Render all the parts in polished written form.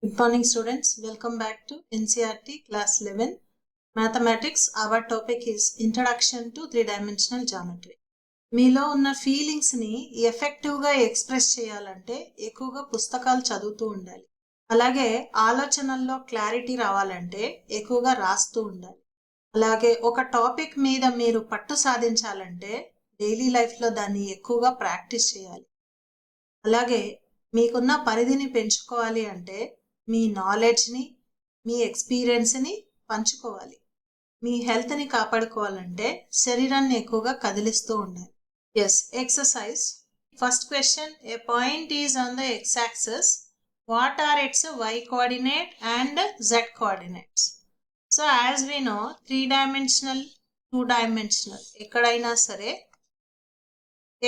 Good morning students, welcome back to NCERT class 11 mathematics. Our topic is introduction to three-dimensional geometry. మీలో ఉన్న feelings ని effective గా express చేయాలంటే ఎక్కువగా పుస్తకాలు చదువుతూ ఉండాలి. అలాగే ఆలోచనల్లో క్లారిటీ రావాలంటే ఎక్కువగా రాస్తూ ఉండాలి. అలాగే ఒక టాపిక్ మీద మీరు పట్టు సాధించాలంటే డైలీ లైఫ్ లో దాన్ని ఎక్కువగా ప్రాక్టీస్ చేయాలి. అలాగే మీకున్న పరిధిని పెంచుకోవాలి అంటే మీ నాలెడ్జ్ని మీ ఎక్స్పీరియన్స్ని పంచుకోవాలి. మీ హెల్త్ని కాపాడుకోవాలంటే శరీరాన్ని ఎక్కువగా కదిలిస్తూ ఉండాలి. Yes, exercise. First question, a point is on the x axis, what are its y coordinate and z coordinates? So as we know, 3-dimensional 2-dimensional ఎక్కడైనా సరే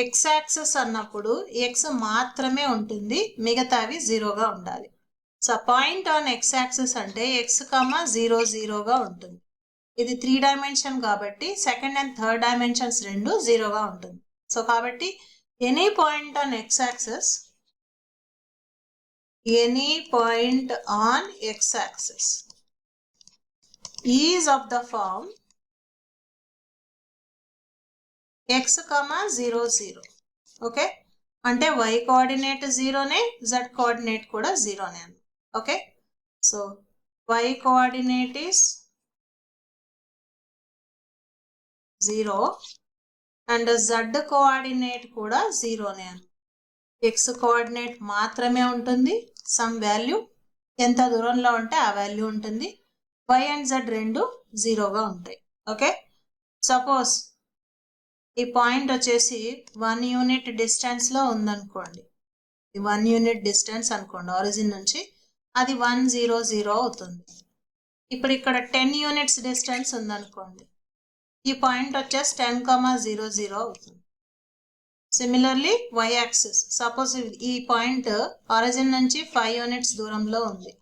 ఎక్స్ యాక్సిస్ అన్నప్పుడు ఎక్స్ మాత్రమే ఉంటుంది, మిగతావి జీరోగా ఉండాలి. So point on X axis అంటే X comma 0 0గా ఉంటుంది. ఇది 3 కాబట్టి సెకండ్ అండ్ థర్డ్ డైమెన్షన్స్ రెండు జీరోగా ఉంటుంది. సో కాబట్టి any point on X axis, any point on X axis is of the form X comma 0 0. Okay, అంటే వై కోఆర్డినేట్ జీరోనే, Z coordinate కూడా జీరోనే. Okay, so y coordinate is 0 and z coordinate కూడా 0నే. x coordinate మాత్రమే ఉంటుంది, some value ఎంత దూరంలో ఉంటే ఆ వాల్యూ ఉంటుంది. y అండ్ z రెండు జీరోగా ఉంటాయి. ఓకే, సపోజ్ ఈ పాయింట్ వచ్చేసి 1 యూనిట్ డిస్టెన్స్ లో ఉందనుకోండి. 1 యూనిట్ డిస్టెన్స్ అనుకోండి ఆరిజిన్ నుంచి, అది 1 0 0 అవుతుంది. ఇప్పుడు ఇక్కడ 10 యూనిట్స్ డిస్టెన్స్ ఉందనుకోండి, ఈ పాయింట్ వచ్చేసి 10 0 0 అవుతుంది. సిమిలర్లీ వై యాక్సిస్, సపోజ్ ఈ పాయింట్ ఆరిజిన్ నుంచి 5 యూనిట్స్ దూరంలో ఉంది.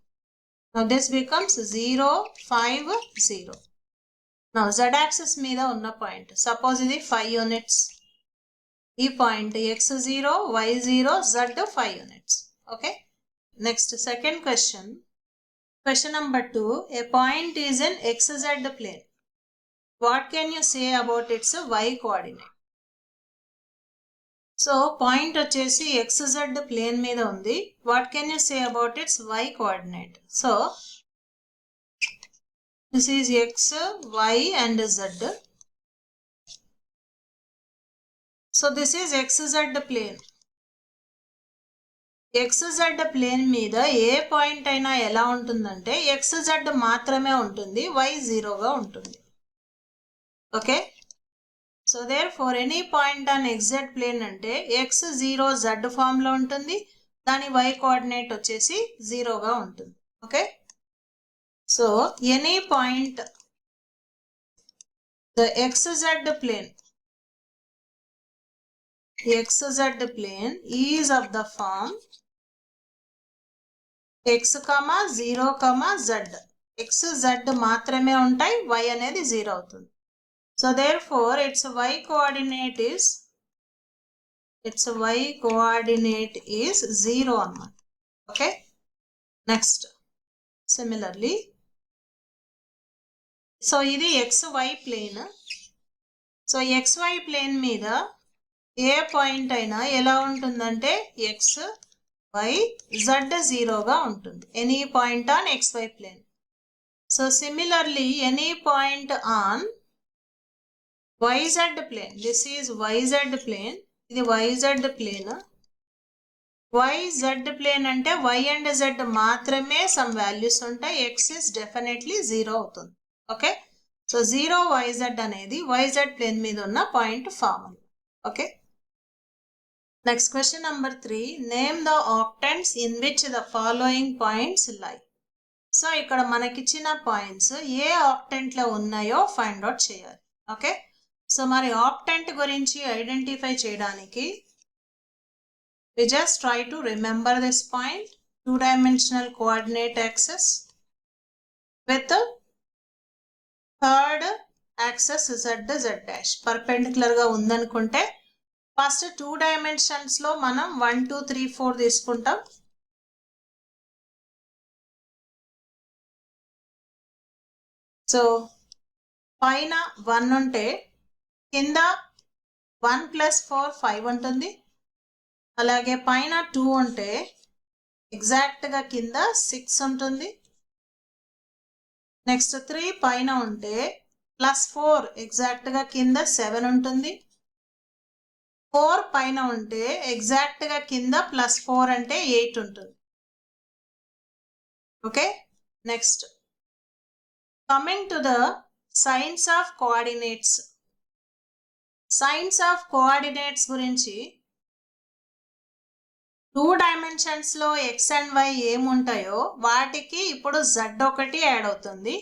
Now this becomes 0 5 0. Now Z axis మీద ఉన్న పాయింట్, సపోజ్ ఇది 5 యూనిట్స్, ఈ point x0 y0 z 5 units. Okay, next second question, question number 2, a point is in xz plane, what can you say about its y coordinate? So point వచ్చేసి xz plane మీద ఉంది, what can you say about its y coordinate? So this is x, y and z. So this is xz plane. XZ plane మీద a point అయినా ఎలా ఉంటుందంటే XZ మాత్రమే ఉంటుంది, Y జీరోగా ఉంటుంది. Okay, so therefore any point on XZ plane అంటే X0 Z form లో ఉంటుంది, దాని Y కోఆర్డినేట్ వచ్చేసి జీరోగా ఉంటుంది. Okay, so any point the XZ plane is of the form x, 0, z. x z మాత్రమే ఉంటాయి, y అనేది 0 అవుతుంది. So therefore its y coordinate is 0 అన్నమాట. ఓకే, నెక్స్ట్ సిమిలర్లీ, సో ఇది xy plane. So xy plane మీద a point అయినా ఎలా ఉంటుందంటే x y z జీరోగా ఉంటుంది, any point on xy plane. So similarly any point on yz plane, this is yz plane, ఇది yz plane. yz plane అంటే y and z మాత్రమే some values ఉంటాయి, x ఇస్ డెఫినెట్లీ 0 అవుతుంది. Okay, so 0 yz అనేది yz plane మీద ఉన్న point form. Okay, next question number 3, name the octants in which the following points lie. So ఇక్కడ మనకిచ్చిన points ఏ octant లో ఉన్నాయో ఫైండ్ అవుట్ చేయాలి. ఓకే, సో మరి ఆక్టెంట్ గురించి ఐడెంటిఫై చేయడానికి we just try to remember this point, 2-dimensional coordinate axis with the third axis z dash perpendicular గా ఉందనుకుంటే first 2 dimensions లో మనం 1 2 3 4 తీసుకుంటాం. సో పైన 1 ఉంటే కింద 1 + 4 5 ఉంటుంది. అలాగే పైన 2 ఉంటే ఎగ్జాక్ట్గా కింద 6 ఉంటుంది. నెక్స్ట్ 3 పైన ఉంటే +4 ఎగ్జాక్ట్గా కింద 7 ఉంటుంది. 4 పైన ఉంటే ఎగ్జాక్ట్గా కింద +4 అంటే 8 ఉంటుంది. Okay, next coming to the science of coordinates. Science of coordinates గురించి 2 డైమెన్షన్స్లో ఎక్స్ అండ్ వై ఏముంటాయో వాటికి ఇప్పుడు జెడ్ ఒకటి యాడ్ అవుతుంది.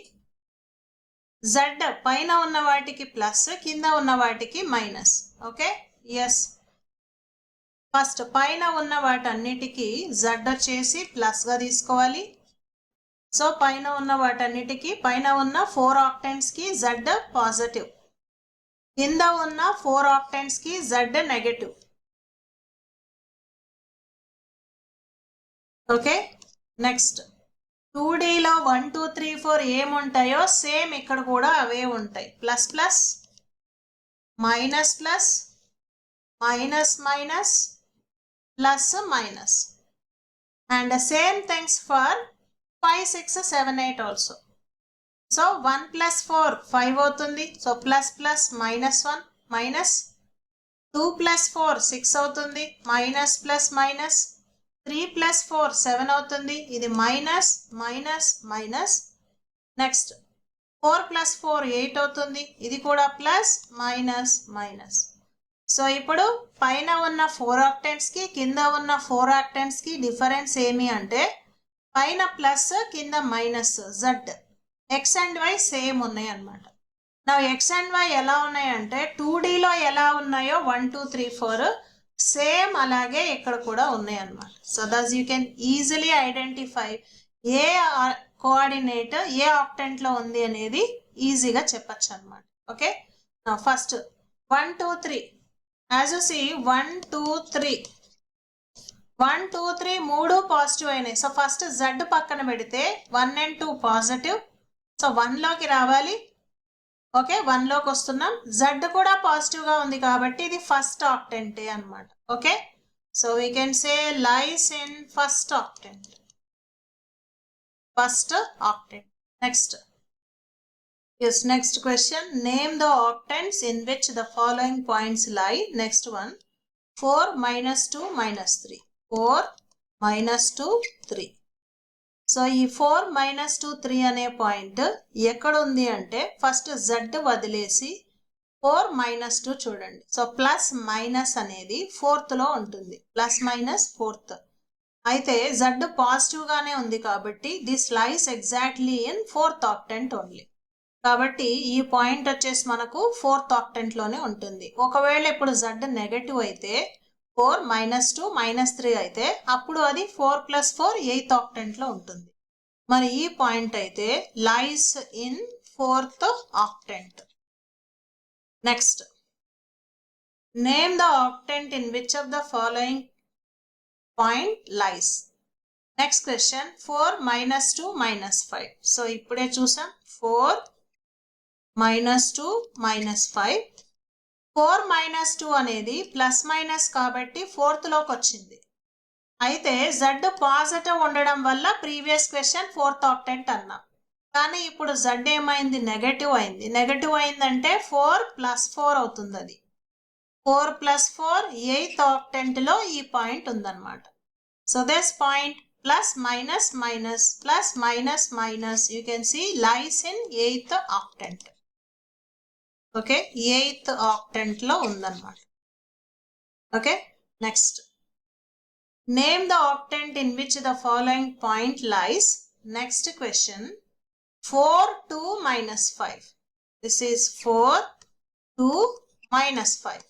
జెడ్ పైన ఉన్న వాటికి ప్లస్, కింద ఉన్న వాటికి మైనస్. Okay, yes. ఫస్ట్ పైన ఉన్న వాటన్నిటికీ జెడ్ వచ్చేసి ప్లస్గా తీసుకోవాలి. సో పైన ఉన్న వాటన్నిటికీ పైన ఉన్న 4 ఆక్టెంట్స్కి జెడ్ పాజిటివ్, కింద ఉన్న 4 ఆక్టెంట్స్కి జెడ్ నెగటివ్. ఓకే, నెక్స్ట్ 2Dలో 1 2 3 4 ఏముంటాయో సేమ్ ఇక్కడ కూడా అవే ఉంటాయి. Plus plus, minus plus, minus minus, plus minus. And same things for 5 6 7 8 also. So 1 + 4 5 అవుతుంది. సో ప్లస్ ప్లస్ -1 మైనస్, 2 + 4 6 అవుతుంది. మైనస్ ప్లస్ మైనస్, 3 + 4 7 అవుతుంది. ఇది మైనస్ మైనస్ మైనస్. నెక్స్ట్ 4 + 4 8 అవుతుంది. ఇది కూడా ప్లస్ మైనస్ మైనస్. సో ఇప్పుడు పైన ఉన్న 4 ఆక్టెంట్స్కి కింద ఉన్న 4 ఆక్టెంట్స్కి డిఫరెన్స్ ఏమి అంటే పైన ప్లస్ కింద minus. Z X and Y same ఉన్నాయి అన్నమాట. నా ఎక్స్ అండ్ వై ఎలా ఉన్నాయంటే 2Dలో ఎలా ఉన్నాయో 1 2 3 4 సేమ్ అలాగే ఇక్కడ కూడా ఉన్నాయి అన్నమాట. So thus you can easily identify ఏ కోఆర్డినేట్ ఏ ఆక్టెంట్లో ఉంది అనేది ఈజీగా చెప్పచ్చు అనమాట. Okay, first 1 2 3 as you see 1 2 3 1 2 3 మూడు పాజిటివ్ అయినాయి. సో ఫస్ట్ జెడ్ పక్కన పెడితే 1 and 2 పాజిటివ్. సో 1లోకి రావాలి. ఓకే, 1లోకి వస్తున్నాం. జెడ్ కూడా పాజిటివ్గా ఉంది కాబట్టి ఇది ఫస్ట్ ఆక్టెంటే అనమాట. Okay, so we can say lies in first octant. First octant. Next yes, next question, name the octants in which the following points lie. Next one, 4 -2 -3, 4 -2 3. So ఈ 4 -2 3 అనే పాయింట్ ఎక్కడ ఉంది అంటే ఫస్ట్ జెడ్ వదిలేసి 4 -2 చూడండి. So plus minus అనేది 4th ఉంటుంది. Plus minus 4th. అయితే జెడ్ పాజిటివ్గానే ఉంది కాబట్టి this lies exactly in 4th octant only. కాబట్టి ఈ పాయింట్ వచ్చేసి మనకు 4th ఆక్టెంట్లోనే ఉంటుంది. ఒకవేళ ఇప్పుడు జెడ్ నెగటివ్ అయితే 4 -2 -3 అయితే అప్పుడు అది 4 + 4 8th ఆక్టెంట్లో ఉంటుంది. మరి ఈ పాయింట్ అయితే lies in 4th octant. Next, name the octant in which of the following point lies. Next question 4 -2 -5. So ఇప్పుడే చూసాం 4 -2 -5. 4 -2 అనేది ప్లస్ మైనస్ కాబట్టి 4thలోకి వచ్చింది. అయితే జెడ్ పాజిటివ్ ఉండడం వల్ల ప్రీవియస్ క్వశ్చన్ 4th ఆక్టెంట్ అన్నాం. కానీ ఇప్పుడు జెడ్ ఏమైంది, నెగటివ్ అయింది. నెగటివ్ అయిందంటే 4 + 4 అవుతుంది. అది 4 + 4 8th ఆక్టెంట్లో ఈ పాయింట్ ఉందన్నమాట. So this point plus minus minus plus minus minus you can see lies in 8th octant. Okay, 8th ఆక్టెంట్లో ఉందన్నమాట. Okay, next, name the octant in which the following point lies. Next question 4 2 -5. This is 4 2 -5.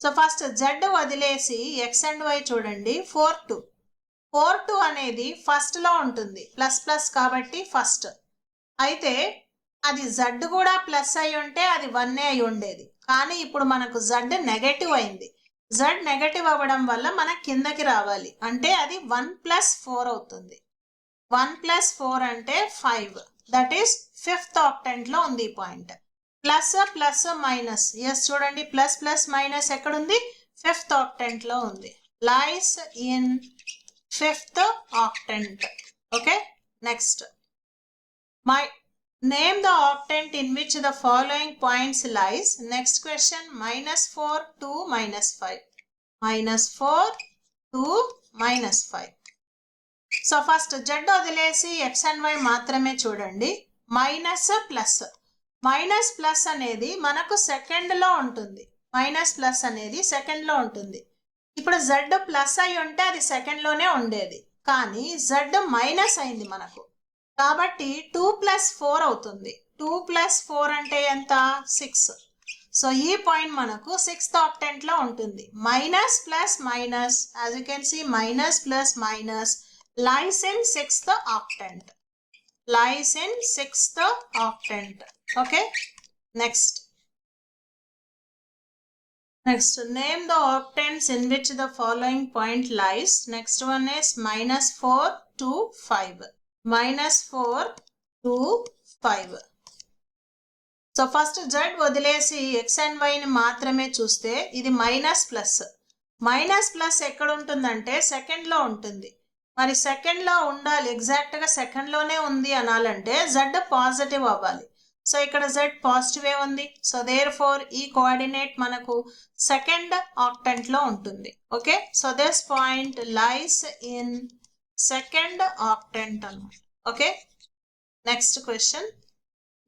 So first Z వదిలేసి X and Y చూడండి. 4 2 4 2 అనేది ఫస్ట్లో ఉంటుంది. Plus plus కాబట్టి first. అయితే అది జెడ్ కూడా ప్లస్ అయి ఉంటే అది 1 అయి ఉండేది. కానీ ఇప్పుడు మనకు జెడ్ నెగటివ్ అయింది. జెడ్ నెగటివ్ అవ్వడం వల్ల మనకు కిందకి రావాలి. అంటే అది 1 + 4 అవుతుంది. 1 + 4 అంటే 5. దట్ ఈస్ 5th octant లో ఉంది ఈ point. Plus plus minus, yes చూడండి ప్లస్ ప్లస్ మైనస్ ఎక్కడుంది 5th octant లో ఉంది. Lies in 5th octant. Okay, next name the octant in which the following points lies. Next question, -4 to -5. -4 to -5. So first Z వదిలేసి X and why మాత్రమే చూడండి. Minus plus, minus plus అనేది మనకు సెకండ్లో ఉంటుంది. Minus plus అనేది సెకండ్లో ఉంటుంది. ఇప్పుడు జెడ్ ప్లస్ అయి ఉంటే అది సెకండ్లోనే ఉండేది, కానీ జెడ్ మైనస్ అయింది మనకు, కాబట్టి 2 + 4 అవుతుంది. 2 + 4 అంటే ఎంత 6. సో ఈ పాయింట్ మనకు 6th octant లో ఉంటుంది. Minus plus minus, as you can see minus plus minus lies in 6th octant. Lies in 6th octant. Okay, next name the octants in which the following point lies. Next one is -4 to 5. -4 to 5. So first Z వదిలేసి X and వైని మాత్రమే చూస్తే ఇది minus plus. Minus plus ఎక్కడ ఉంటుందంటే సెకండ్లో ఉంటుంది. మరి సెకండ్లో ఉండాలి, ఎగ్జాక్ట్గా సెకండ్లోనే ఉంది అనాలంటే జెడ్ పాజిటివ్ అవ్వాలి. సో ఇక్కడ జెడ్ పాజిటివే ఉంది. సో దేర్ ఫోర్ ఈ కోఆర్డినేట్ మనకు 2nd octant-లో ఉంటుంది. Okay, so this point lies in 2nd octant అన్నమాట. Okay, next question,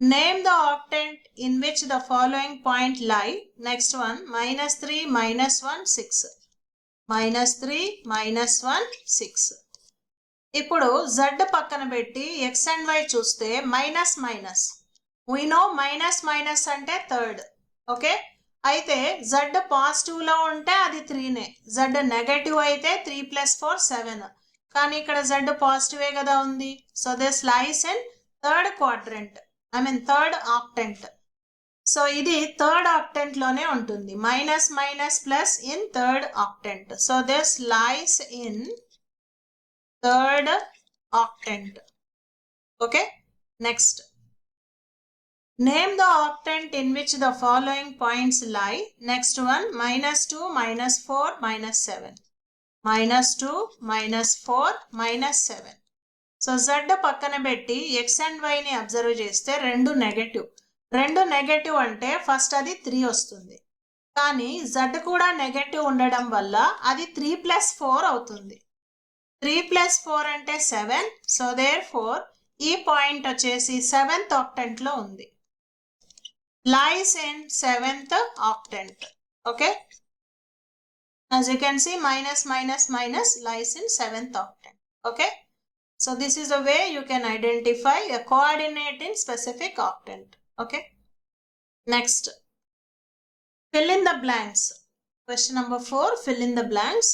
name the octant in which the following point lie. Next one, -3 -1 6. -3 -1 6. ఇప్పుడు Z పక్కన పెట్టి ఎక్స్ అండ్ వై చూస్తే minus minus, we know minus minus అంటే third. Okay, అయితే Z పాజిటివ్లో ఉంటే అది 3నే, Z negative అయితే 3 + 4 7, కానీ ఇక్కడ జెడ్ పాజిటివే కదా ఉంది. So this lies in 3rd quadrant, third octant. So ఇది 3rd octant లోనే ఉంటుంది. Minus minus plus in 3rd octant. So this lies in 3rd octant. Okay, next, name the octant in which the following points lie. Next one, -2 -4 -7. -2 -4 -7. So Z పక్కన పెట్టి X and వైని observe చేస్తే రెండు negative అంటే first అది 3 వస్తుంది, కానీ Z కూడా negative ఉండడం వల్ల అది 3 + 4 అవుతుంది. 3 + 4 అంటే 7. సో దేర్ ఫోర్ ఈ పాయింట్ వచ్చేసి 7th octant-లో ఉంది. Lies in 7th octant. Okay, as you can see minus minus minus lies in 7th octant. Okay, so this is the way you can identify a coordinate in specific octant. Okay, next, fill in the blanks. Question number 4, fill in the blanks.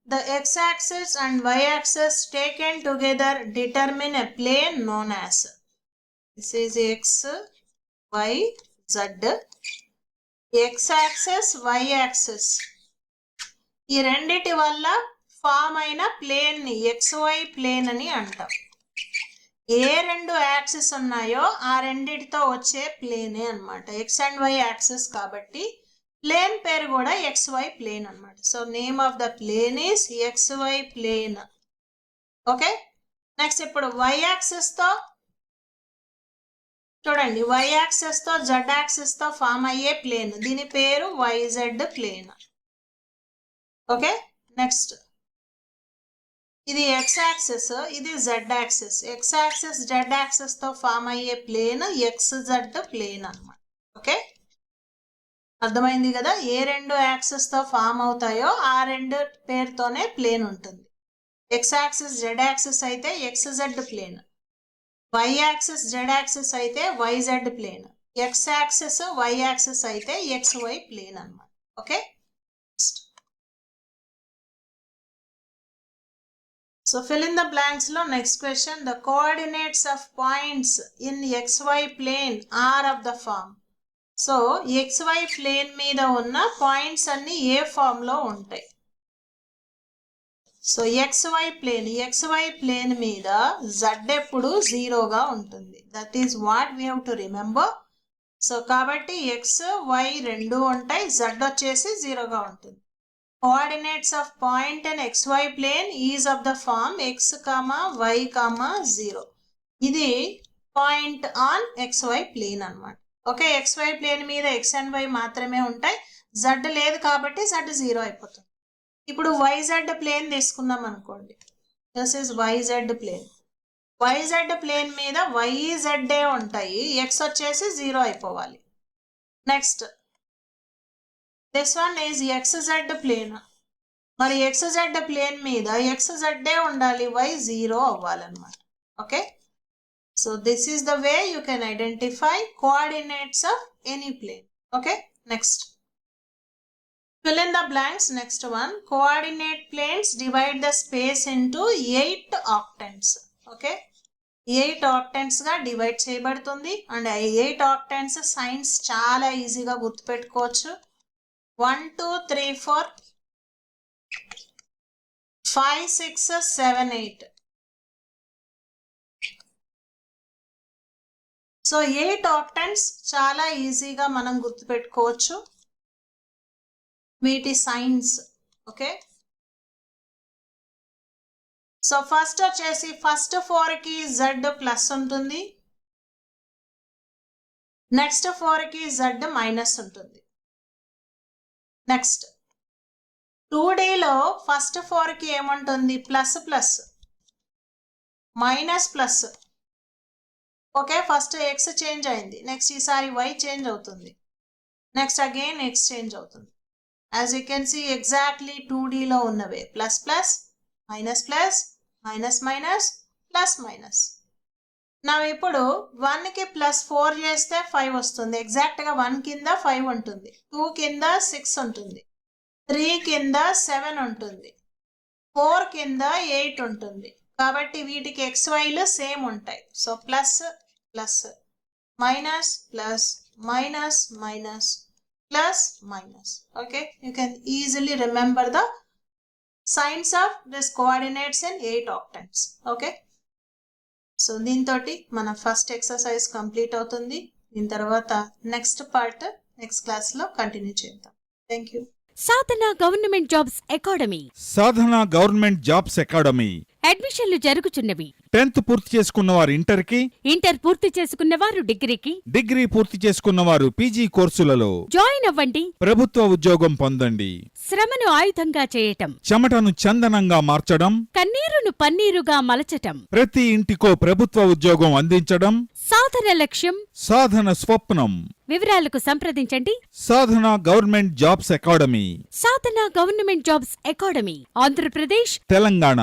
The x-axis and y-axis taken together determine a plane known as. This is x, y, z. X-axis, y-axis. ఈ రెండిటి వల్ల form అయిన plane ని XY plane అని అంటాం. ఏ రెండు axis ఉన్నాయో ఆ రెండిటితో వచ్చే ప్లేనే అన్నమాట. ఎక్స్ అండ్ వై యాక్సిస్ కాబట్టి ప్లేన్ పేరు కూడా XY ప్లేన్ అన్నమాట. So name of the plane is XY plane. Okay, next ఇప్పుడు y యాక్సిస్ తో చూడండి, y యాక్సిస్ తో z యాక్సిస్ తో ఫామ్ అయ్యే ప్లేన్, దీని పేరు YZ ప్లేన్. ఓకే, నెక్స్ట్ ఇది x యాక్సిస్, ఇది z axis. x axis z axis తో ఫామ్ అయ్యే ప్లేన్ XZ ప్లేన్ అన్నమాట. ఓకే, అర్థమైంది కదా, ఏ రెండు యాక్సిస్ తో ఫామ్ అవుతాయో ఆ రెండు పేరుతోనే ప్లేన్ ఉంటుంది. x యాక్సిస్ z యాక్సిస్ అయితే XZ plane, y axis z axis అయితే YZ plane, x axis y axis అయితే XY ప్లేన్ అన్నమాట. Okay, so fill in the blanks lo next question, the coordinates of points in XY plane are of the form. So XY plane మీద ఉన్న points అన్ని ఏ form లో ఉంటాయి. So XY plane మీద Z ఎప్పుడు జీరోగా ఉంటుంది. That is what we have to remember. So కాబట్టి XY రెండు ఉంటాయి, Z వచ్చేసి జీరోగా ఉంటుంది. Coordinates of point and XY plane is of the form X, Y, 0. ఇది పాయింట్ ఆన్ XY ప్లేన్ అన్నమాట. ఓకే, XY ప్లేన్ మీద X అండ్ Y మాత్రమే ఉంటాయి, Z లేదు కాబట్టి Z జీరో అయిపోతుంది. ఇప్పుడు YZ ప్లేన్ తీసుకుందాం అనుకోండి. This is YZ plane. YZ plane మీద YZ ఉంటాయి, X వచ్చేసి జీరో అయిపోవాలి. Next this one is XZ plane. మరి XZ ప్లేన్ మీద XZ ఉండాలి, Y జీరో అవ్వాలన్నమాట. Okay, so this is the way you can identify coordinates of any plane. Okay, next fill in the blanks. Next one, coordinate planes divide the space into 8 octants. Okay, 8 octants గా divide చేయబడుతుంది. And 8 octants science చాలా ఈజీగా గుర్తుపెట్టుకోవచ్చు. 1 2 3 4 5 6 7 8. So 8 octants చాలా ఈజీగా మనం గుర్తుపెట్టుకోవచ్చు వీటి సైన్స్. ఓకే, సో ఫస్ట్ వచ్చేసి ఫస్ట్ 4కి Z ప్లస్ ఉంటుంది, నెక్స్ట్ 4కి Z మైనస్ ఉంటుంది. నెక్స్ట్ 2Dలో ఫస్ట్ 4కి ఏముంటుంది, plus plus minus plus. Okay, first X change అయింది, నెక్స్ట్ ఈసారి Y చేంజ్ అవుతుంది, నెక్స్ట్ అగైన్ X చేంజ్ అవుతుంది. As you can see exactly 2Dలో ఉన్నవే plus plus minus plus minus minus plus minus. నా ఇప్పుడు 1కి +4 చేస్తే 5 వస్తుంది. ఎగ్జాక్ట్గా 1 కింద 5 ఉంటుంది, 2 కింద 6 ఉంటుంది, 3 కింద 7 ఉంటుంది, 4 కింద 8 ఉంటుంది. కాబట్టి వీటికి XYలు సేమ్ ఉంటాయి. So plus plus minus plus minus minus plus minus. Okay, you can easily remember the signs of this coordinates in 8 octants. Okay, so దీంతోటి మన ఫస్ట్ ఎక్సర్సైజ్ కంప్లీట్ అవుతుంది. దీని తర్వాత నెక్స్ట్ పార్ట్ నెక్స్ట్ క్లాస్ లో continue చేద్దాం. Thank you. Sadhana government jobs academy. Sadhana government jobs academy అడ్మిషన్లు జరుగుచున్నవి. 10th పూర్తి చేసుకున్నవారు ఇంటర్కి, inter పూర్తి చేసుకున్నవారు డిగ్రీకి, డిగ్రీ పూర్తి చేసుకున్నవారు పీజీ కోర్సులలో జాయిన్ అవ్వండి. ప్రభుత్వ ఉద్యోగం పొందండి. శ్రమను ఆయుధంగా చేయటం, చెమటను చందనంగా మార్చడం, కన్నీరును పన్నీరుగా మలచటం, ప్రతి ఇంటికో ప్రభుత్వ ఉద్యోగం అందించడం సాధన లక్ష్యం, సాధన స్వప్నం. వివరాలకు సంప్రదించండి. Sadhana government jobs academy, Sadhana government jobs academy, Andhra Pradesh, Telangana.